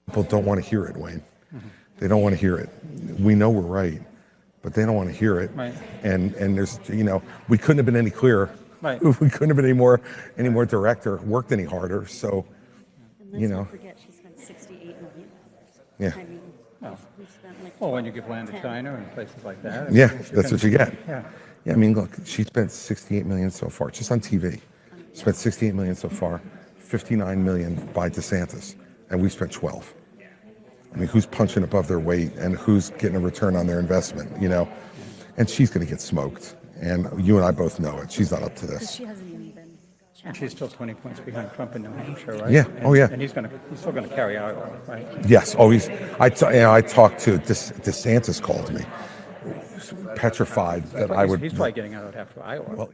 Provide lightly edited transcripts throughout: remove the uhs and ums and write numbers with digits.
People don't want to hear it, Wayne. They don't want to hear it. We know we're right, but they don't want to hear it. Right. And there's, we couldn't have been any clearer. Right. We couldn't have been any more direct or worked any harder. So, And let's not forget she spent $68 million. yeah. I mean, Well, we spent like when you give land to 10. China and places like that. Yeah, that's what you get. Yeah. Yeah, I mean, look, she spent 68 million so far, just on TV. Spent 68 million so far, 59 million by DeSantis, and we spent 12. I mean, who's punching above their weight and who's getting a return on their investment, And she's going to get smoked, and you and I both know it. She's not up to Because this. she hasn't even been And she's challenged. still 20 points behind Trump in New Hampshire, right? Yeah. And, Oh, yeah. And he's still going to carry Iowa, right? Yes, always. I talked to DeSantis called me, petrified that I would. He's probably getting out after Iowa. Well,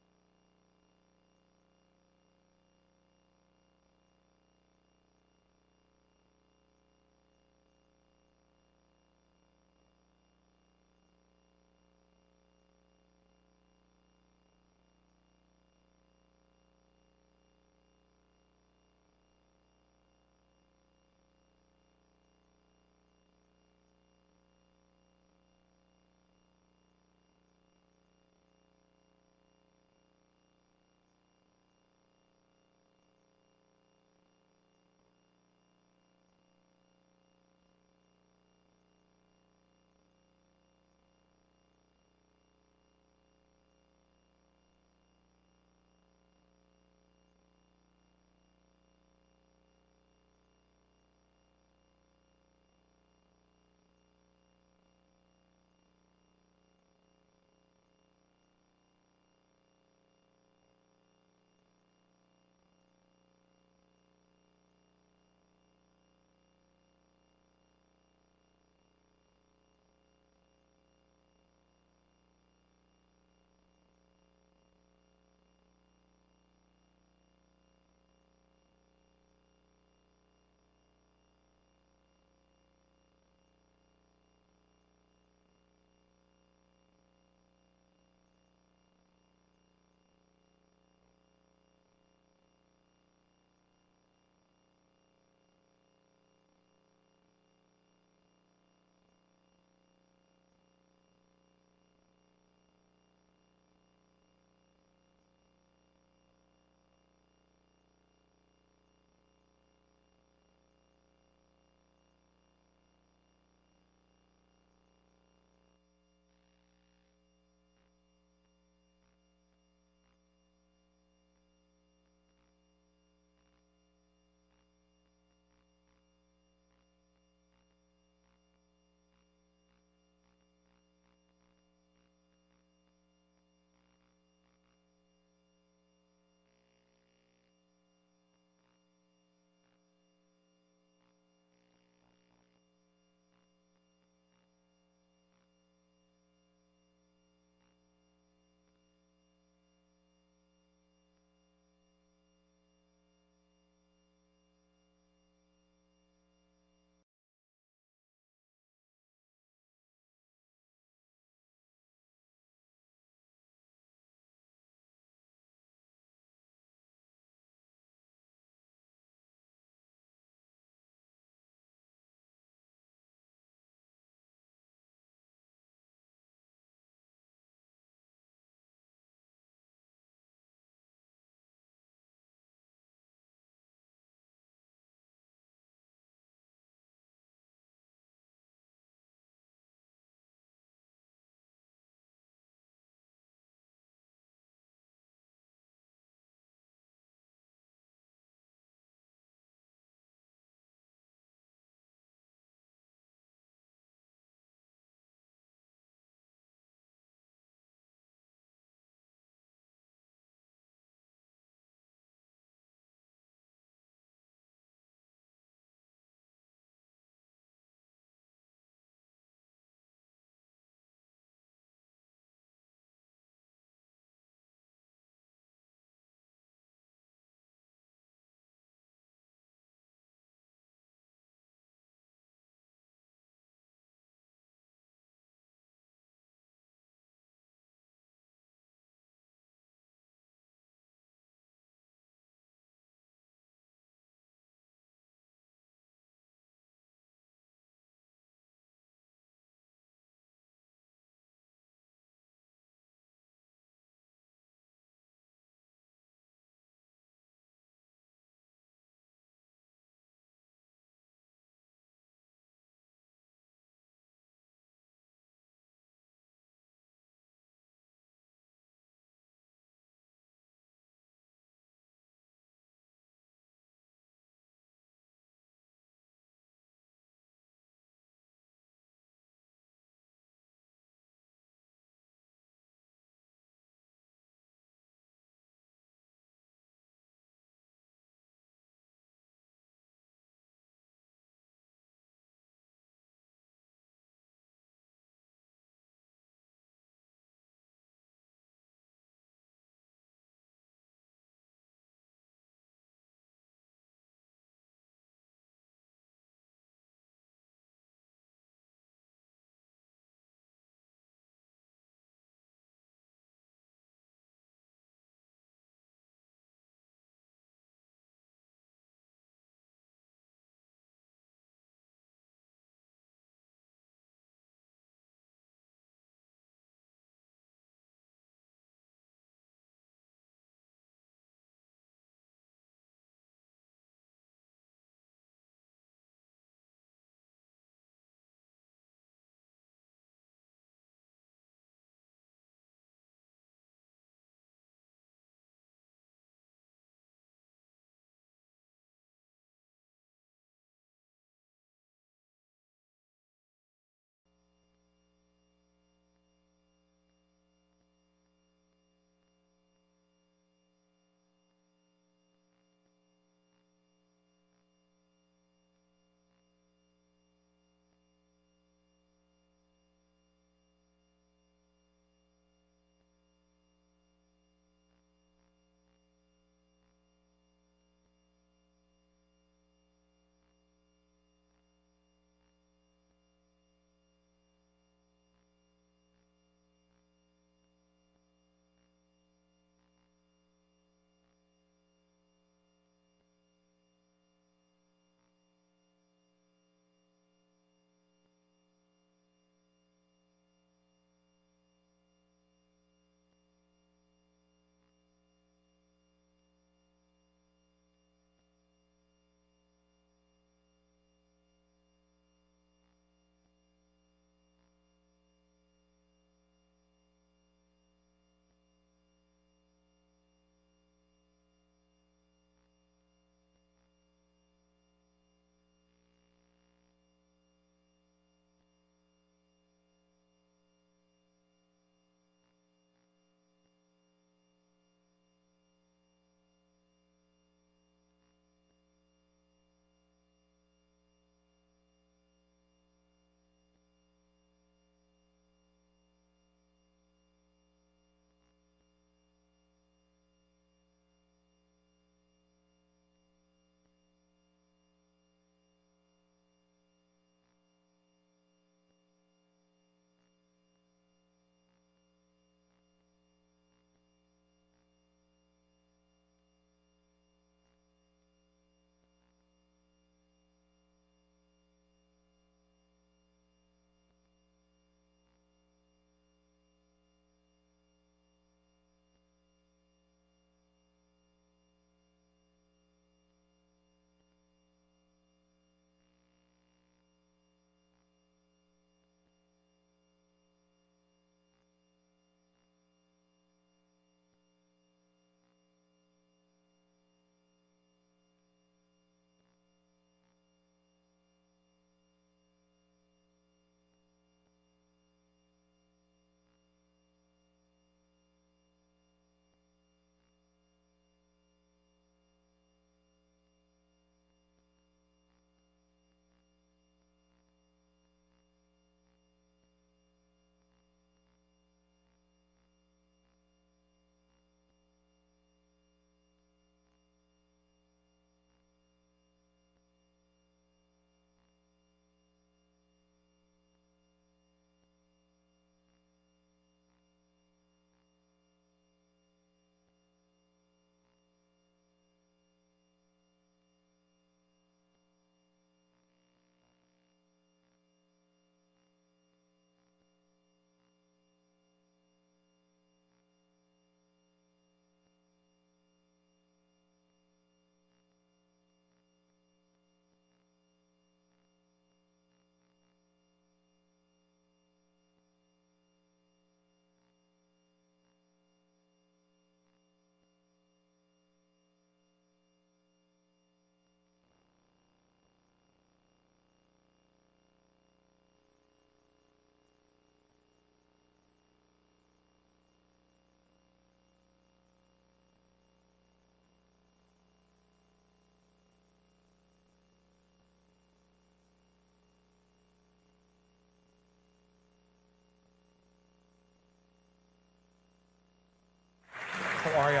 How are you?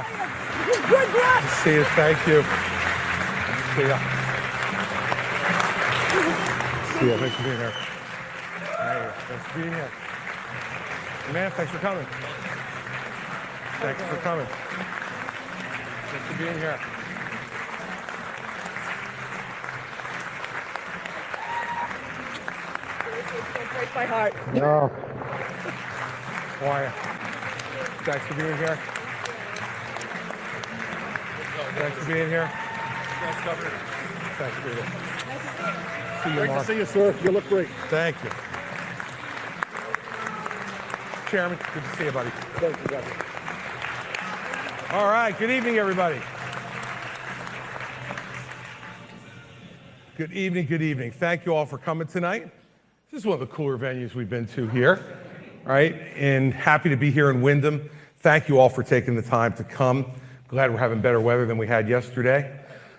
Good, Good to see you. Thank you. See ya. See ya. Thanks for being here. Hey, thanks for being here. Man, thanks for coming. Thanks for coming. Thanks for being here. Don't break my heart. No. How are you? Thanks for being here. Thanks for being here. Thanks, Governor. Thanks for being here. See you, Great to Mark. see you, sir. You look great. Thank you. Chairman, good to see you, buddy. Thank you, Governor. All right, good evening, everybody. Good evening, good evening. Thank you all for coming tonight. This is one of the cooler venues we've been to here, right? And happy to be here in Wyndham. Thank you all for taking the time to come. Glad we're having better weather than we had yesterday.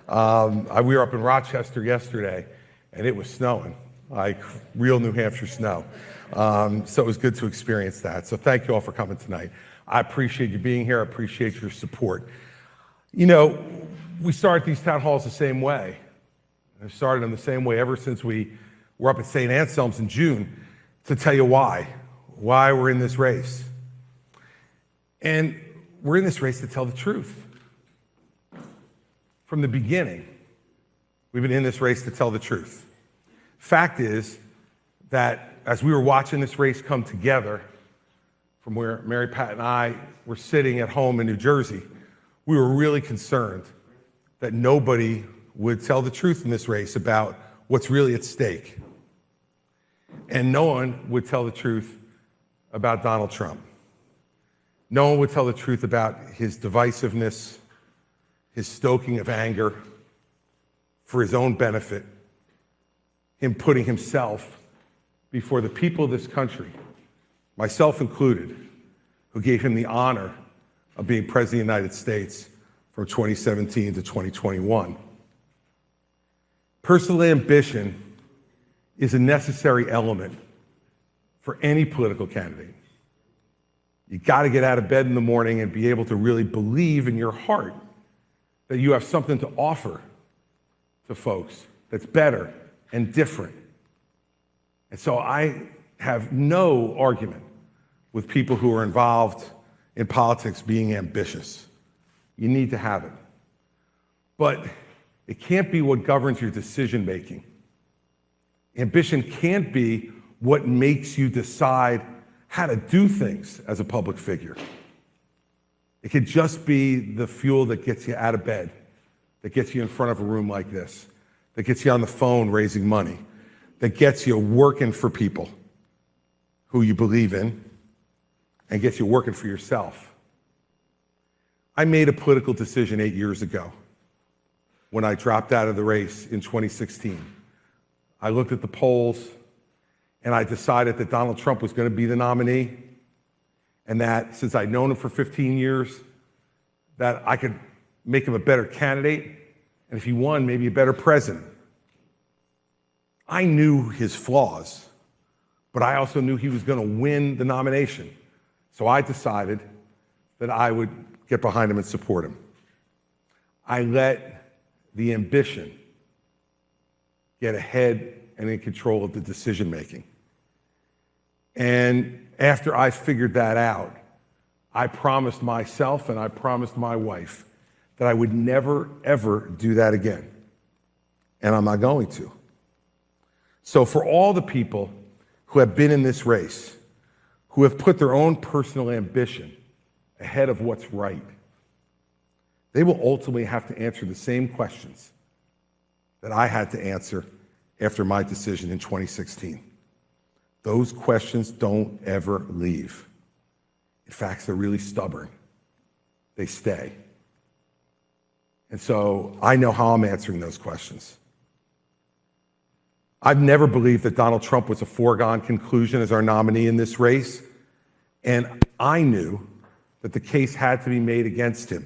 We were up in Rochester yesterday, and it was snowing, like real New Hampshire snow. So it was good to experience that. So thank you all for coming tonight. I appreciate you being here. I appreciate your support. You know, we started these town halls the same way. I've started them the same way ever since we were up at St. Anselm's in June to tell you why we're in this race. And we're in this race to tell the truth. From the beginning, we've been in this race to tell the truth. Fact is that as we were watching this race come together, from where Mary Pat and I were sitting at home in New Jersey, we were really concerned that nobody would tell the truth in this race about what's really at stake. And no one would tell the truth about Donald Trump. No one would tell the truth about his divisiveness, his stoking of anger for his own benefit, him putting himself before the people of this country, myself included, who gave him the honor of being President of the United States from 2017 to 2021. Personal ambition is a necessary element for any political candidate. You got to get out of bed in the morning and be able to really believe in your heart that you have something to offer to folks that's better and different. And so I have no argument with people who are involved in politics being ambitious. You need to have it. But it can't be what governs your decision making. Ambition can't be what makes you decide how to do things as a public figure. It could just be the fuel that gets you out of bed, that gets you in front of a room like this, that gets you on the phone raising money, that gets you working for people who you believe in, and gets you working for yourself. I made a political decision 8 years ago when I dropped out of the race in 2016. I looked at the polls and I decided that Donald Trump was going to be the nominee, and that since I'd known him for 15 years, that I could make him a better candidate, and if he won, maybe a better president. I knew his flaws, but I also knew he was going to win the nomination. So I decided that I would get behind him and support him. I let the ambition get ahead and in control of the decision making. And after I figured that out, I promised myself and I promised my wife that I would never, ever do that again. And I'm not going to. So for all the people who have been in this race, who have put their own personal ambition ahead of what's right, they will ultimately have to answer the same questions that I had to answer after my decision in 2016. Those questions don't ever leave. In fact, they're really stubborn. They stay. And so I know how I'm answering those questions. I've never believed that Donald Trump was a foregone conclusion as our nominee in this race, and I knew that the case had to be made against him.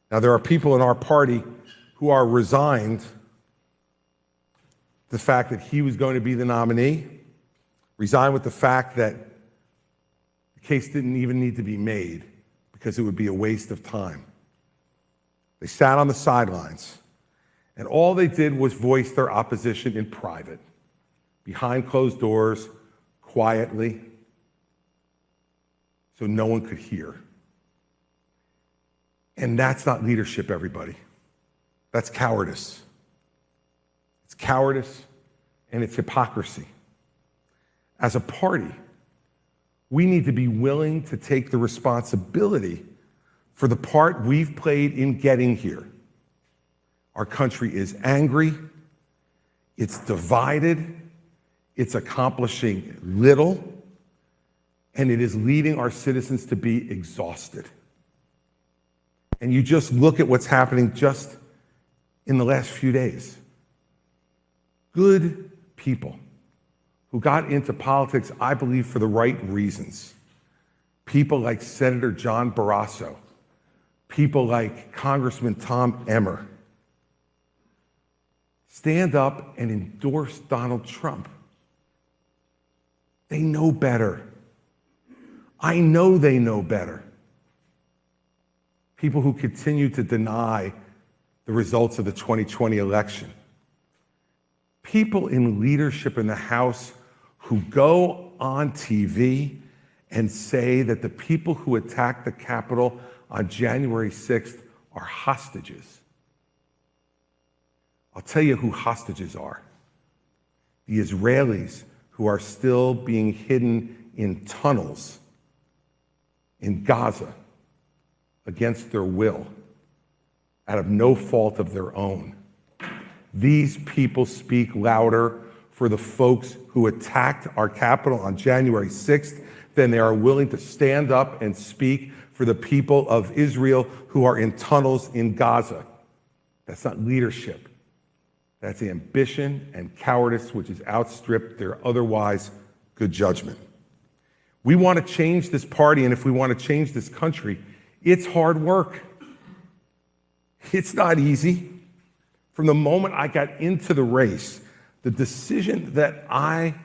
Now, there are people in our party who are resigned to the fact that he was going to be the nominee, resigned with the fact that the case didn't even need to be made because it would be a waste of time. They sat on the sidelines, and all they did was voice their opposition in private, behind closed doors, quietly, so no one could hear. And that's not leadership, everybody. That's cowardice. It's cowardice and it's hypocrisy. As a party, we need to be willing to take the responsibility for the part we've played in getting here. Our country is angry, it's divided, it's accomplishing little, and it is leading our citizens to be exhausted. And you just look at what's happening just in the last few days. Good people who got into politics, I believe, for the right reasons. People like Senator John Barrasso, people like Congressman Tom Emmer, stand up and endorse Donald Trump. They know better. I know they know better. People who continue to deny the results of the 2020 election. People in leadership in the House who go on TV and say that the people who attacked the Capitol on January 6th are hostages. I'll tell you who hostages are. The Israelis who are still being hidden in tunnels in Gaza against their will, out of no fault of their own. These people speak louder for the folks who attacked our Capitol on January 6th than they are willing to stand up and speak for the people of Israel who are in tunnels in Gaza. That's not leadership. That's ambition and cowardice, which has outstripped their otherwise good judgment. We want to change this party, and if we want to change this country, it's hard work. It's not easy. From the moment I got into the race, the decision that I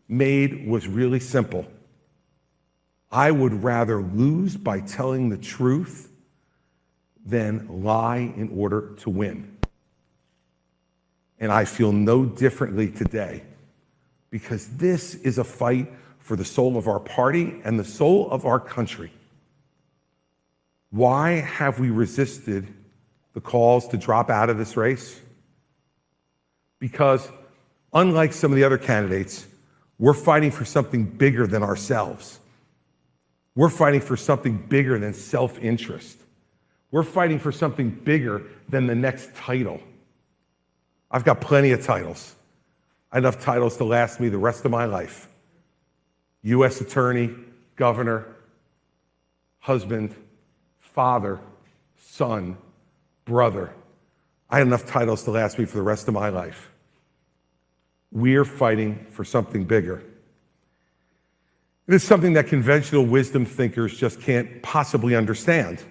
made was really simple. I would rather lose by telling the truth than lie in order to win. And I feel no differently today, because this is a fight for the soul of our party and the soul of our country. Why have we resisted the calls to drop out of this race? Because unlike some of the other candidates, we're fighting for something bigger than ourselves. We're fighting for something bigger than self-interest. We're fighting for something bigger than the next title. I've got plenty of titles. I have enough titles to last me the rest of my life. U.S. Attorney, Governor, husband, father, son, brother. I have enough titles to last me for the rest of my life. We're fighting for something bigger. It is something that conventional wisdom thinkers just can't possibly understand.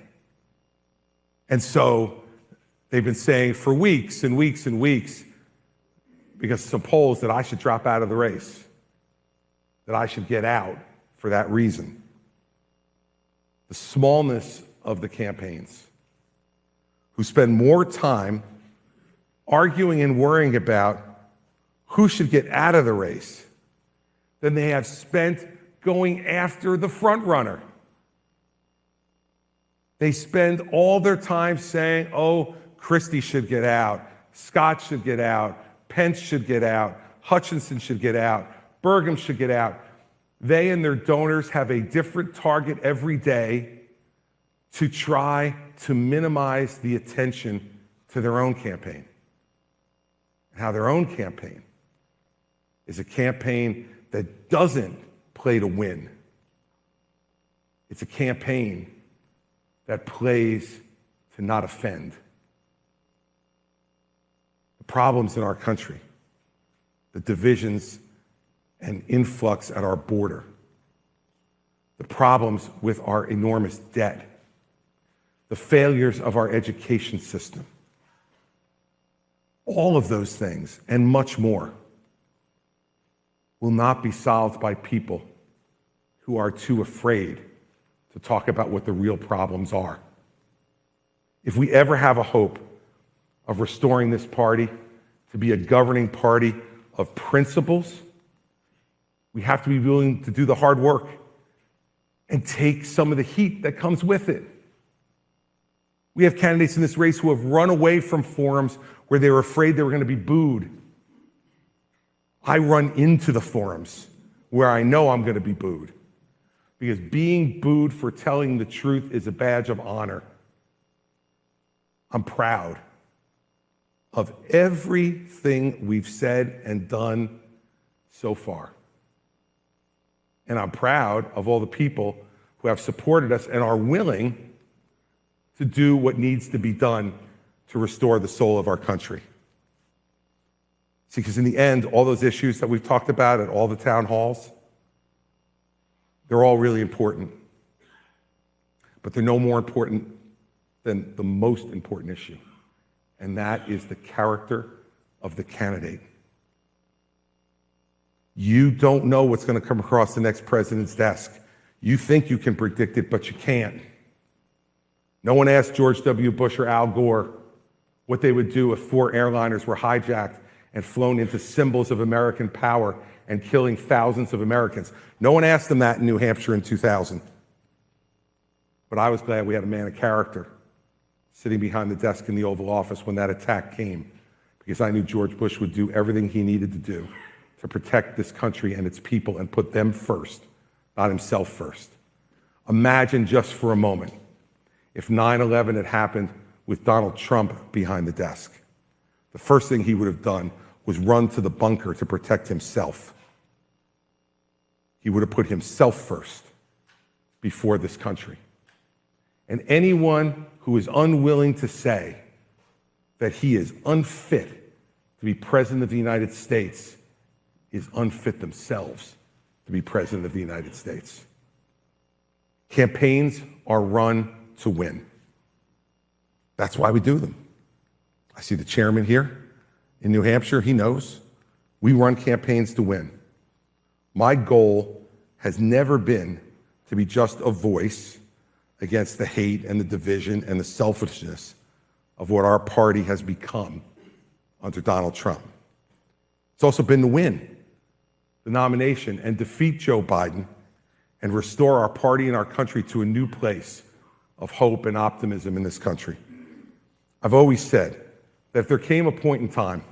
And so they've been saying for weeks and weeks and weeks, because of some polls, that I should drop out of the race, that I should get out for that reason. The smallness of the campaigns, who spend more time arguing and worrying about who should get out of the race than they have spent going after the front runner. They spend all their time saying, oh, Christie should get out, Scott should get out, Pence should get out, Hutchinson should get out, Burgum should get out. They and their donors have a different target every day to try to minimize the attention to their own campaign. And how their own campaign is a campaign that doesn't play to win. It's a campaign that plays to not offend. The problems in our country, the divisions and influx at our border, the problems with our enormous debt, the failures of our education system, all of those things and much more will not be solved by people who are too afraid to to talk about what the real problems are. If we ever have a hope of restoring this party to be a governing party of principles, we have to be willing to do the hard work and take some of the heat that comes with it. We have candidates in this race who have run away from forums where they were afraid they were going to be booed. I run into the forums where I know I'm going to be booed, because being booed for telling the truth is a badge of honor. I'm proud of everything we've said and done so far. And I'm proud of all the people who have supported us and are willing to do what needs to be done to restore the soul of our country. See, because in the end, all those issues that we've talked about at all the town halls, they're all really important. But they're no more important than the most important issue, and that is the character of the candidate. You don't know what's going to come across the next president's desk. You think you can predict it, but you can't. No one asked George W. Bush or Al Gore what they would do if 4 airliners were hijacked and flown into symbols of American power and killing thousands of Americans. No one asked them that in New Hampshire in 2000. But I was glad we had a man of character sitting behind the desk in the Oval Office when that attack came, because I knew George Bush would do everything he needed to do to protect this country and its people and put them first, not himself first. Imagine just for a moment if 9/11 had happened with Donald Trump behind the desk. The first thing he would have done was run to the bunker to protect himself. He would have put himself first before this country. And anyone who is unwilling to say that he is unfit to be president of the United States is unfit themselves to be president of the United States. Campaigns are run to win. That's why we do them. I see the chairman here in New Hampshire. He knows we run campaigns to win. My goal has never been to be just a voice against the hate and the division and the selfishness of what our party has become under Donald Trump. It's also been to win the nomination and defeat Joe Biden and restore our party and our country to a new place of hope and optimism in this country. I've always said that if there came a point in time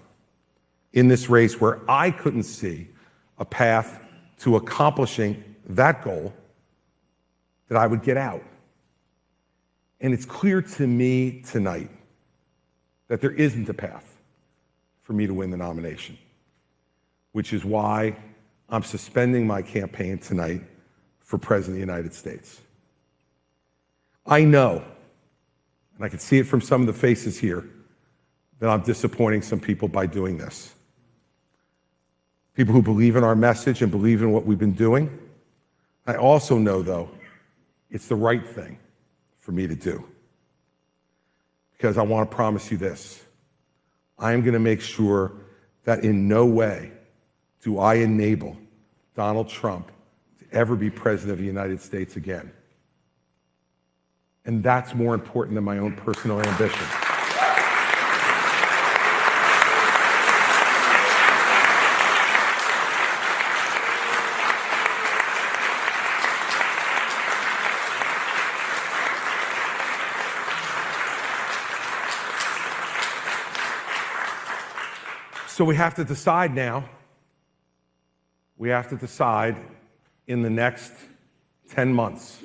in this race where I couldn't see a path to accomplishing that goal, that I would get out. And it's clear to me tonight that there isn't a path for me to win the nomination, which is why I'm suspending my campaign tonight for President of the United States. I know, and I can see it from some of the faces here, that I'm disappointing some people by doing this. People who believe in our message and believe in what we've been doing. I also know, though, it's the right thing for me to do. Because I want to promise you this. I am going to make sure that in no way do I enable Donald Trump to ever be president of the United States again. And that's more important than my own personal ambition. So we have to decide now. We have to decide in the next 10 months,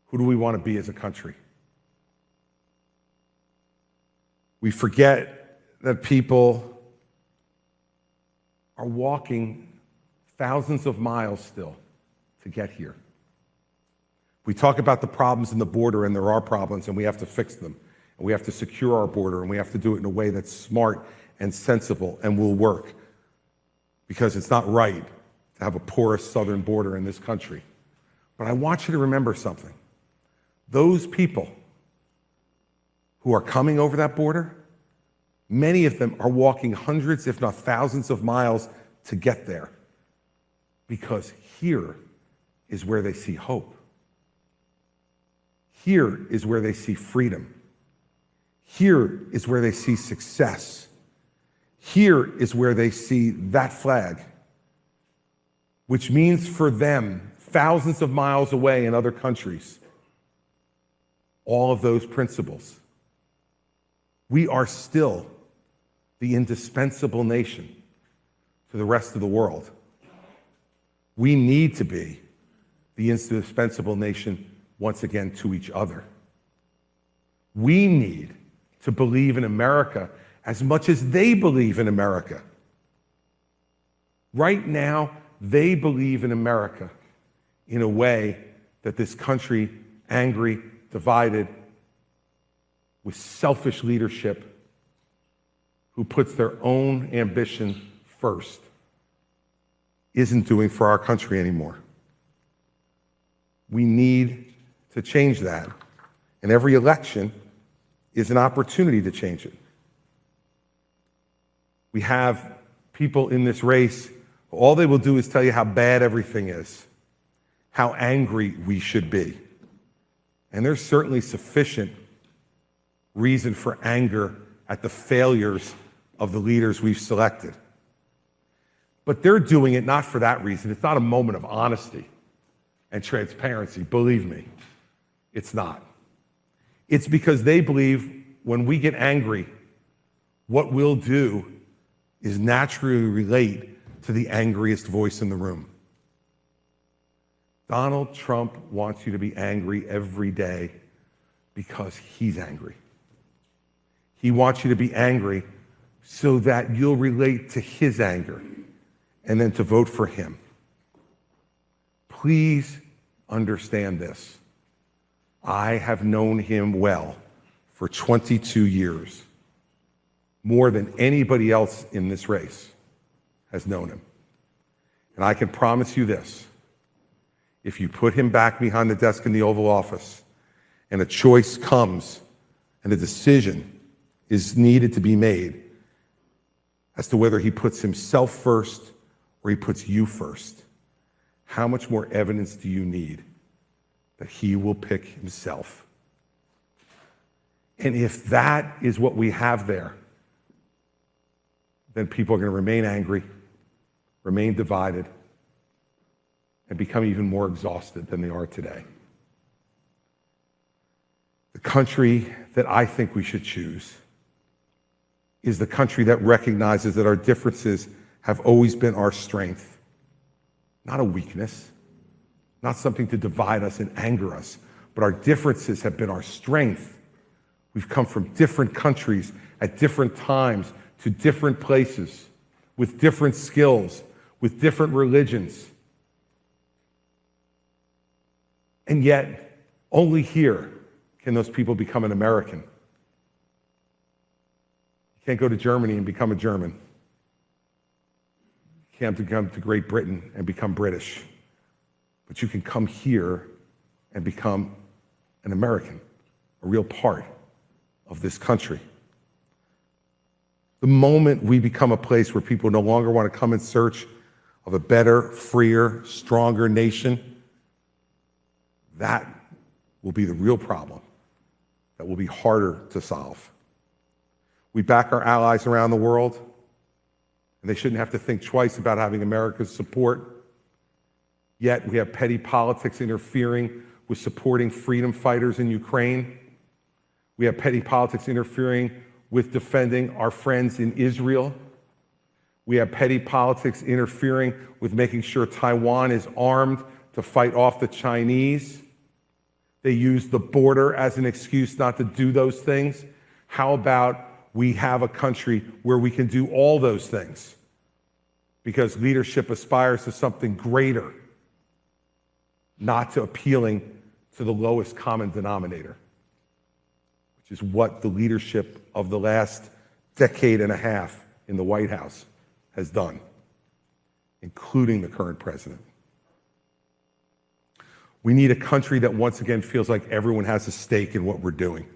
who do we want to be as a country? We forget that people are walking thousands of miles still to get here. We talk about the problems in the border, and there are problems, and we have to fix them. And we have to secure our border, and we have to do it in a way that's smart and sensible and will work, because it's not right to have a porous southern border in this country. But I want you to remember something. Those people who are coming over that border, many of them are walking hundreds, if not thousands of miles to get there, because here is where they see hope. Here is where they see freedom. Here is where they see success. Here is where they see that flag, which means for them, thousands of miles away in other countries, all of those principles. We are still the indispensable nation to the rest of the world. We need to be the indispensable nation once again to each other. We need to believe in America as much as they believe in America. Right now, they believe in America in a way that this country, angry, divided, with selfish leadership, who puts their own ambition first, isn't doing for our country anymore. We need to change that. And every election is an opportunity to change it. We have people in this race, all they will do is tell you how bad everything is, how angry we should be. And there's certainly sufficient reason for anger at the failures of the leaders we've selected. But they're doing it not for that reason. It's not a moment of honesty and transparency, believe me. It's not. It's because they believe when we get angry, what we'll do is naturally relate to the angriest voice in the room. Donald Trump wants you to be angry every day because he's angry. He wants you to be angry so that you'll relate to his anger and then to vote for him. Please understand this. I have known him well for 22 years, more than anybody else in this race has known him. And I can promise you this, if you put him back behind the desk in the Oval Office and a choice comes and a decision is needed to be made as to whether he puts himself first or he puts you first, how much more evidence do you need that he will pick himself? And if that is what we have there, then people are going to remain angry, remain divided, and become even more exhausted than they are today. The country that I think we should choose is the country that recognizes that our differences have always been our strength, not a weakness, not something to divide us and anger us, but our differences have been our strength. We've come from different countries at different times to different places with different skills, with different religions. And yet, only here can those people become an American. You can't go to Germany and become a German. You can't come to Great Britain and become British. But you can come here and become an American, a real part of this country. The moment we become a place where people no longer want to come in search of a better, freer, stronger nation, that will be the real problem that will be harder to solve. We back our allies around the world, and they shouldn't have to think twice about having America's support. Yet we have petty politics interfering with supporting freedom fighters in Ukraine. We have petty politics interfering with defending our friends in Israel. We have petty politics interfering with making sure Taiwan is armed to fight off the Chinese. They use the border as an excuse not to do those things. How about we have a country where we can do all those things? Because leadership aspires to something greater, not to appealing to the lowest common denominator, which is what the leadership of the last decade and a half in the White House has done, including the current president. We need a country that once again feels like everyone has a stake in what we're doing,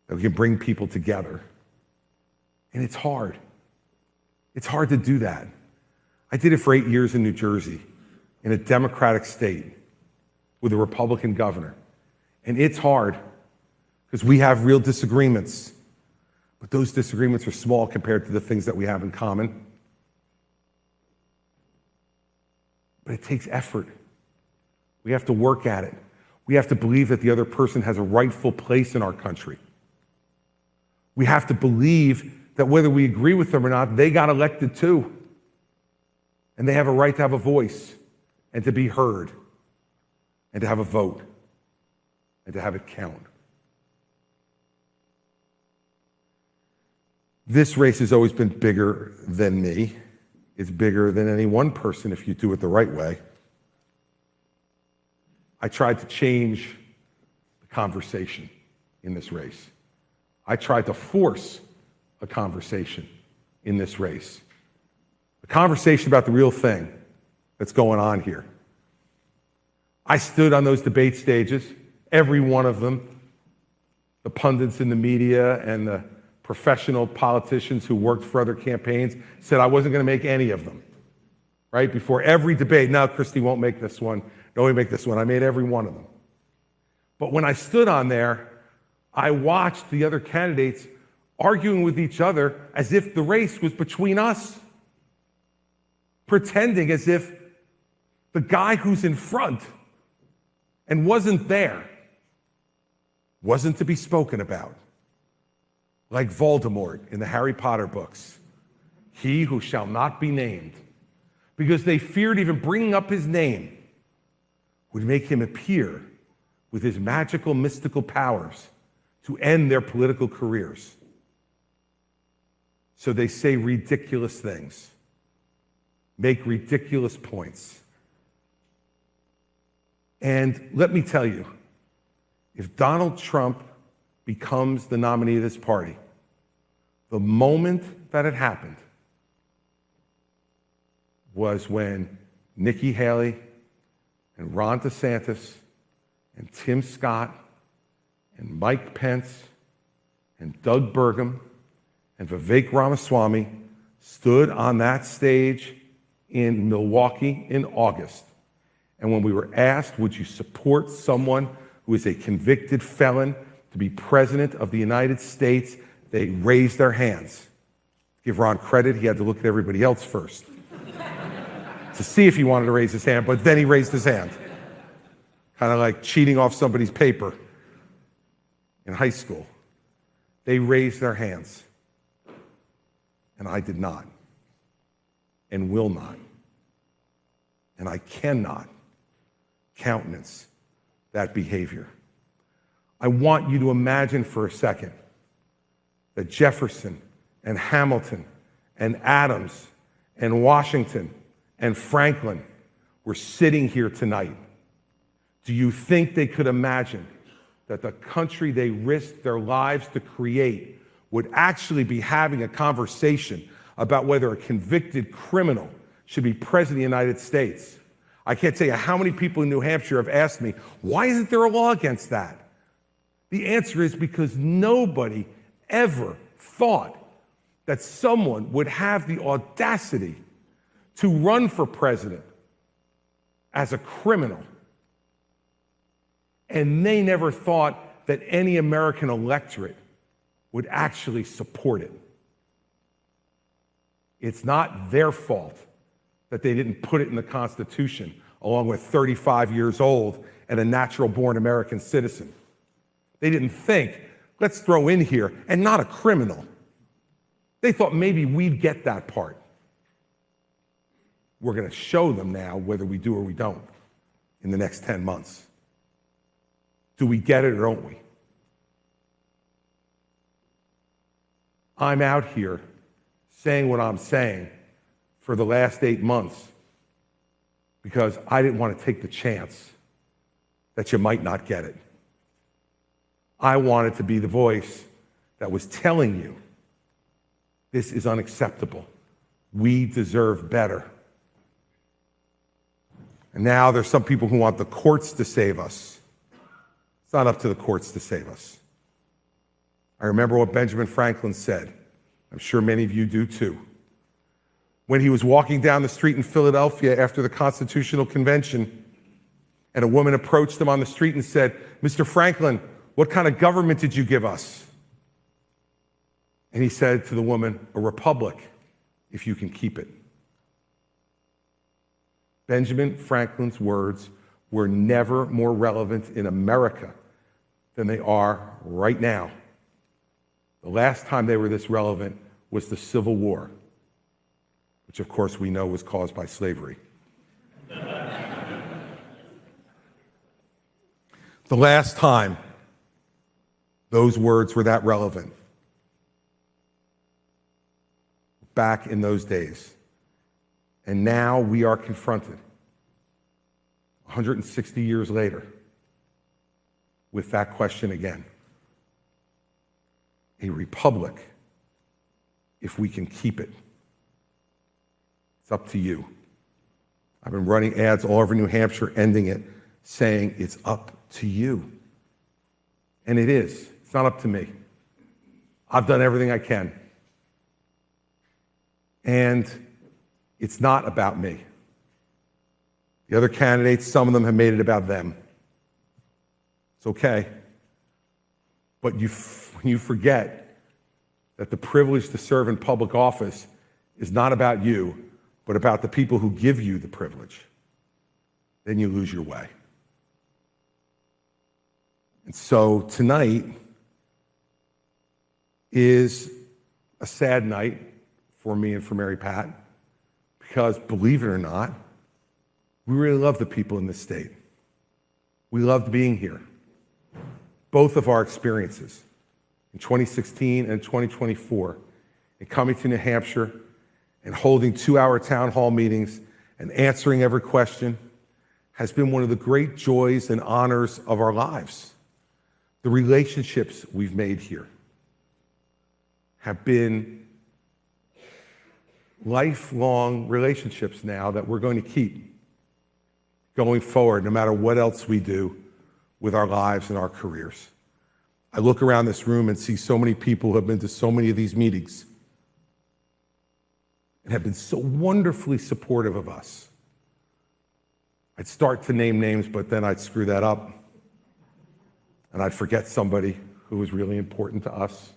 that we can bring people together. And it's hard. It's hard to do that. I did it for 8 years in New Jersey, in a Democratic state, with a Republican governor. And it's hard because we have real disagreements. But those disagreements are small compared to the things that we have in common. But it takes effort. We have to work at it. We have to believe that the other person has a rightful place in our country. We have to believe that whether we agree with them or not, they got elected too. And they have a right to have a voice and to be heard and to have a vote and to have it count. This race has always been bigger than me. It's bigger than any one person if you do it the right way. I tried to change the conversation in this race. I tried to force a conversation in this race. A conversation about the real thing that's going on here. I stood on those debate stages, every one of them, the pundits in the media and the professional politicians who worked for other campaigns said I wasn't going to make any of them, right? Before every debate, now Christie won't make this one, no, we make this one. I made every one of them. But when I stood on there, I watched the other candidates arguing with each other as if the race was between us, pretending as if the guy who's in front and wasn't there wasn't to be spoken about. Like Voldemort in the Harry Potter books, he who shall not be named, because they feared even bringing up his name would make him appear with his magical, mystical powers to end their political careers. So they say ridiculous things, make ridiculous points. And let me tell you, if Donald Trump becomes the nominee of this party, the moment that it happened was when Nikki Haley and Ron DeSantis and Tim Scott and Mike Pence and Doug Burgum and Vivek Ramaswamy stood on that stage in Milwaukee in August. And when we were asked, would you support someone who is a convicted felon to be president of the United States, they raised their hands. Give Ron credit, he had to look at everybody else first to see if he wanted to raise his hand, but then he raised his hand. Kind of like cheating off somebody's paper in high school. They raised their hands. And I did not. And will not. And I cannot countenance that behavior. I want you to imagine for a second that Jefferson and Hamilton and Adams and Washington and Franklin were sitting here tonight. Do you think they could imagine that the country they risked their lives to create would actually be having a conversation about whether a convicted criminal should be president of the United States? I can't tell you how many people in New Hampshire have asked me, why isn't there a law against that? The answer is because nobody ever thought that someone would have the audacity to run for president as a criminal. And they never thought that any American electorate would actually support it. It's not their fault that they didn't put it in the Constitution, along with 35 years old and a natural-born American citizen. They didn't think, let's throw in here, and not a criminal. They thought maybe we'd get that part. We're going to show them now whether we do or we don't in the next 10 months. Do we get it or don't we? I'm out here saying what I'm saying for the last 8 months because I didn't want to take the chance that you might not get it. I wanted to be the voice that was telling you this is unacceptable. We deserve better. And now there's some people who want the courts to save us. It's not up to the courts to save us. I remember what Benjamin Franklin said. I'm sure many of you do too. When he was walking down the street in Philadelphia after the Constitutional Convention, And a woman approached him on the street and said, "Mr. Franklin, what kind of government did you give us?" And he said to the woman, "A republic, if you can keep it." Benjamin Franklin's words were never more relevant in America than they are right now. The last time they were this relevant was the Civil War, which of course we know was caused by slavery. The last time those words were that relevant, back in those days. And now we are confronted, 160 years later, with that question again. A republic, if we can keep it. It's up to you. I've been running ads all over New Hampshire, ending it, saying it's up to you. And it is. It's not up to me. I've done everything I can. And it's not about me. The other candidates, some of them have made it about them. It's okay. But when you forget that the privilege to serve in public office is not about you, but about the people who give you the privilege, then you lose your way. And so tonight is a sad night for me and for Mary Pat, because believe it or not, we really love the people in this state. We loved being here. Both of our experiences in 2016 and 2024, in coming to New Hampshire and holding 2-hour town hall meetings and answering every question, has been one of the great joys and honors of our lives. The relationships we've made here have been lifelong relationships now that we're going to keep going forward, no matter what else we do with our lives and our careers. I look around this room and see so many people who have been to so many of these meetings and have been so wonderfully supportive of us. I'd start to name names, but then I'd screw that up, and I'd forget somebody who was really important to us.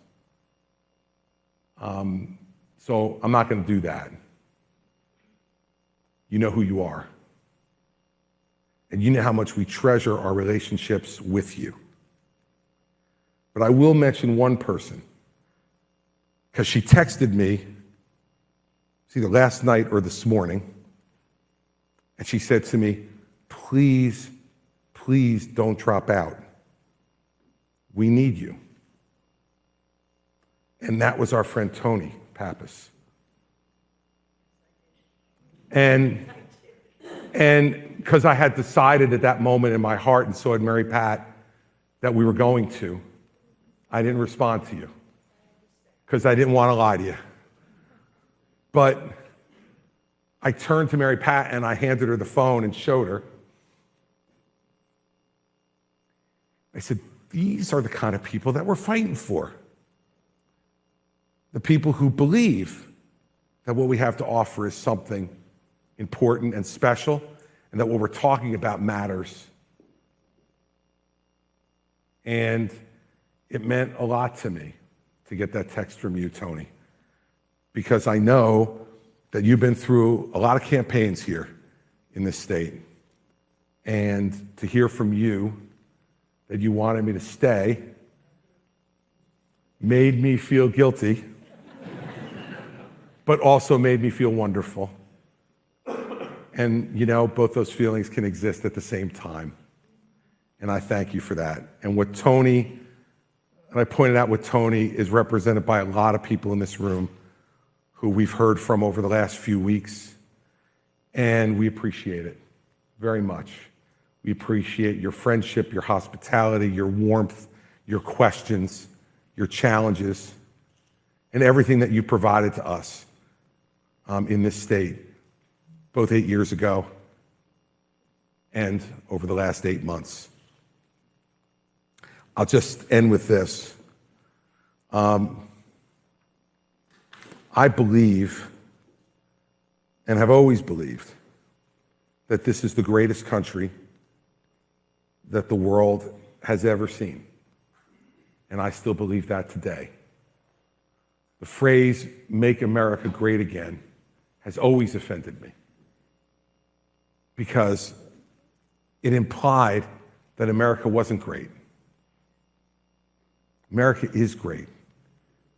So I'm not going to do that. You know who you are. And you know how much we treasure our relationships with you. But I will mention one person, because she texted me, it's either last night or this morning, and she said to me, "Please, please don't drop out. We need you." And that was our friend Tony Pappas. And because I had decided at that moment in my heart, and so had Mary Pat, that we were going to, I didn't respond to you because I didn't want to lie to you. But I turned to Mary Pat and I handed her the phone and showed her. I said, "These are the kind of people that we're fighting for. The people who believe that what we have to offer is something important and special, and that what we're talking about matters." And it meant a lot to me to get that text from you, Tony, because I know that you've been through a lot of campaigns here in this state. And to hear from you that you wanted me to stay made me feel guilty, but also made me feel wonderful. And, you know, both those feelings can exist at the same time. And I thank you for that. And what Tony, and I pointed out what Tony is represented by a lot of people in this room who we've heard from over the last few weeks. And we appreciate it very much. We appreciate your friendship, your hospitality, your warmth, your questions, your challenges, and everything that you provided to us in this state, both 8 years ago and over the last 8 months. I'll just end with this. I believe, and have always believed, that this is the greatest country that the world has ever seen. And I still believe that today. The phrase, "Make America Great Again," has always offended me because it implied that America wasn't great. America is great.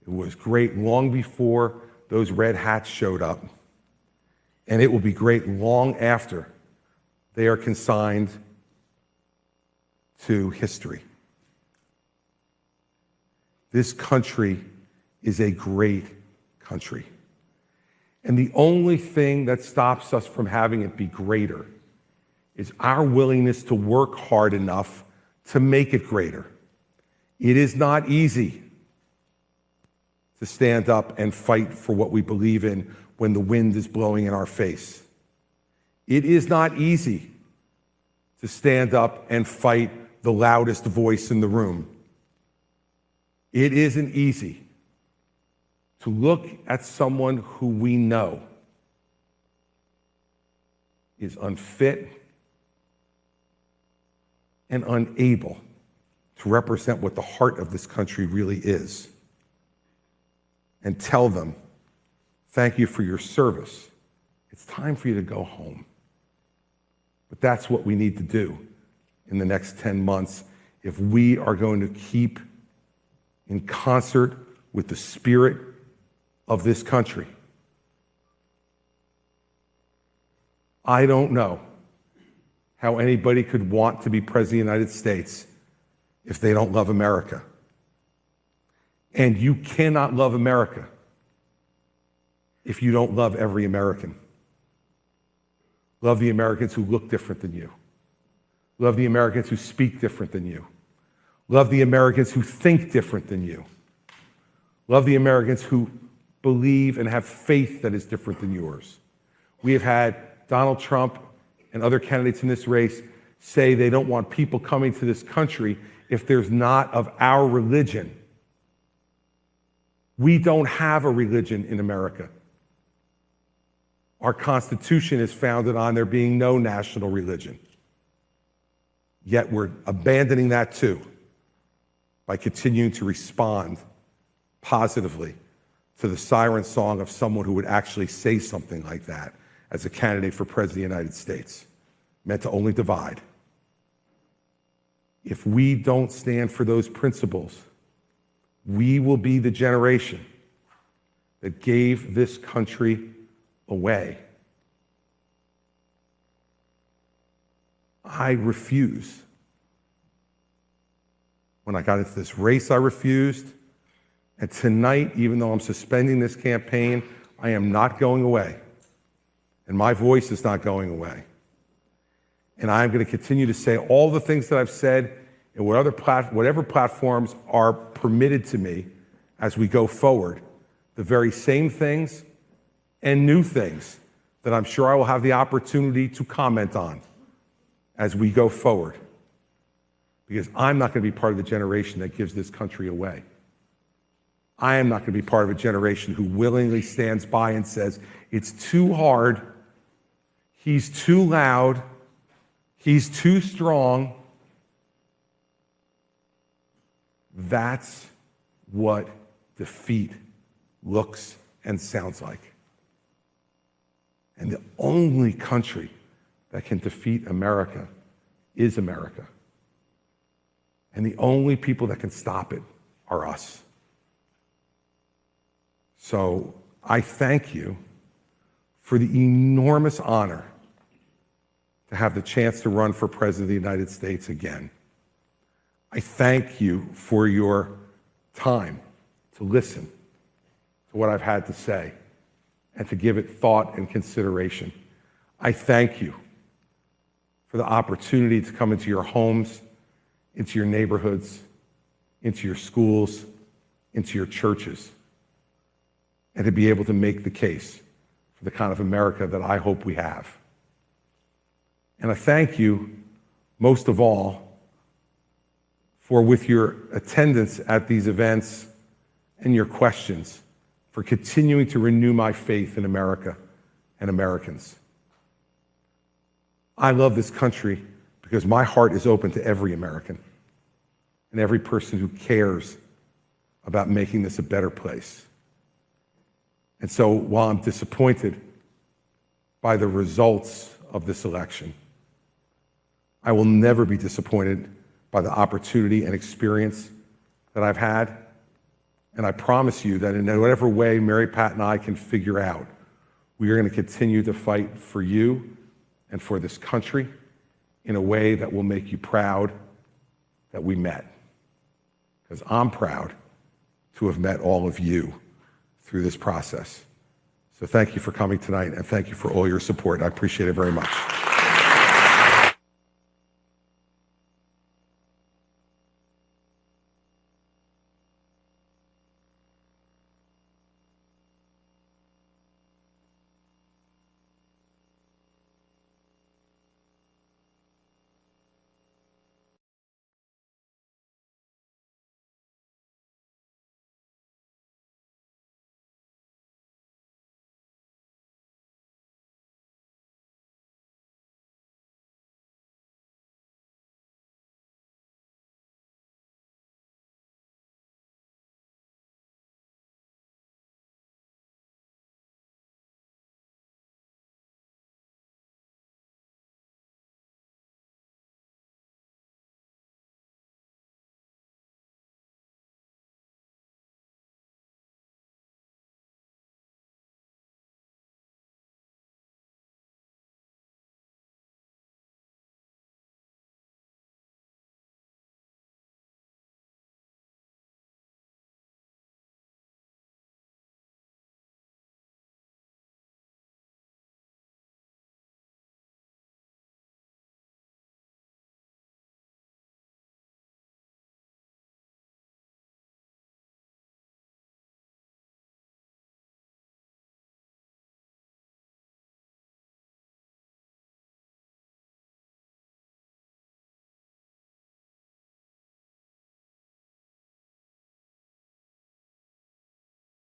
It was great long before those red hats showed up, and it will be great long after they are consigned to history. This country is a great country. And the only thing that stops us from having it be greater is our willingness to work hard enough to make it greater. It is not easy to stand up and fight for what we believe in when the wind is blowing in our face. It is not easy to stand up and fight the loudest voice in the room. It isn't easy to look at someone who we know is unfit and unable to represent what the heart of this country really is, and tell them, "Thank you for your service. It's time for you to go home." But that's what we need to do in the next 10 months if we are going to keep in concert with the spirit of this country. I don't know how anybody could want to be president of the United States if they don't love America. And you cannot love America if you don't love every American. Love the Americans who look different than you. Love the Americans who speak different than you. Love the Americans who think different than you. Love the Americans who believe and have faith that is different than yours. We have had Donald Trump and other candidates in this race say they don't want people coming to this country if there's not of our religion. We don't have a religion in America. Our Constitution is founded on there being no national religion. Yet we're abandoning that too by continuing to respond positively to the siren song of someone who would actually say something like that as a candidate for president of the United States, meant to only divide. If we don't stand for those principles, we will be the generation that gave this country away. I refuse. When I got into this race, I refused. And tonight, even though I'm suspending this campaign, I am not going away. And my voice is not going away. And I'm going to continue to say all the things that I've said in whatever platforms are permitted to me as we go forward, the very same things and new things that I'm sure I will have the opportunity to comment on as we go forward. Because I'm not going to be part of the generation that gives this country away. I am not going to be part of a generation who willingly stands by and says, it's too hard, he's too loud, he's too strong. That's what defeat looks and sounds like. And the only country that can defeat America is America. And the only people that can stop it are us. So I thank you for the enormous honor to have the chance to run for President of the United States again. I thank you for your time to listen to what I've had to say and to give it thought and consideration. I thank you for the opportunity to come into your homes, into your neighborhoods, into your schools, into your churches, and to be able to make the case for the kind of America that I hope we have. And I thank you, most of all, for with your attendance at these events and your questions, for continuing to renew my faith in America and Americans. I love this country because my heart is open to every American and every person who cares about making this a better place. And so while I'm disappointed by the results of this election, I will never be disappointed by the opportunity and experience that I've had. And I promise you that in whatever way Mary Pat and I can figure out, we are going to continue to fight for you and for this country in a way that will make you proud that we met. Because I'm proud to have met all of you through this process. So thank you for coming tonight, and thank you for all your support. I appreciate it very much.